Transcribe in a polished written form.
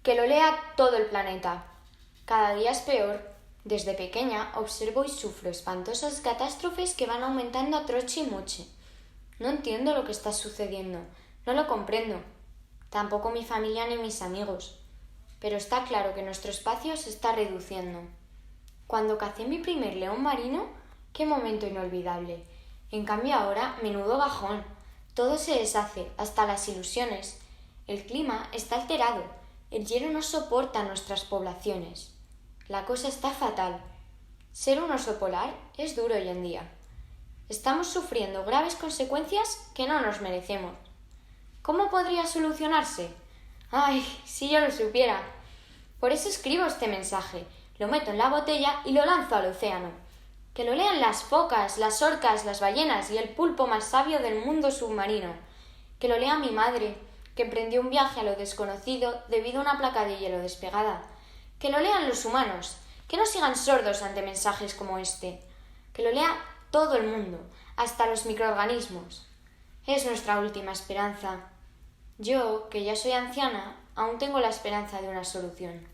Que lo lea todo el planeta. Cada día es peor. Desde pequeña observo y sufro espantosas catástrofes que van aumentando a troche y moche. No entiendo lo que está sucediendo, no lo comprendo. Tampoco mi familia ni mis amigos. Pero está claro que nuestro espacio se está reduciendo. Cuando cacé mi primer león marino, qué momento inolvidable. En cambio ahora, menudo bajón. Todo se deshace, hasta las ilusiones. El clima está alterado. El hielo no soporta nuestras poblaciones. La cosa está fatal. Ser un oso polar es duro hoy en día. Estamos sufriendo graves consecuencias que no nos merecemos. ¿Cómo podría solucionarse? ¡Ay, si yo lo supiera! Por eso escribo este mensaje, lo meto en la botella y lo lanzo al océano. Que lo lean las focas, las orcas, las ballenas y el pulpo más sabio del mundo submarino. Que lo lea mi madre, que emprendió un viaje a lo desconocido debido a una placa de hielo despegada. Que lo lean los humanos, que no sigan sordos ante mensajes como este. Que lo lea todo el mundo, hasta los microorganismos. Es nuestra última esperanza. Yo, que ya soy anciana, aún tengo la esperanza de una solución.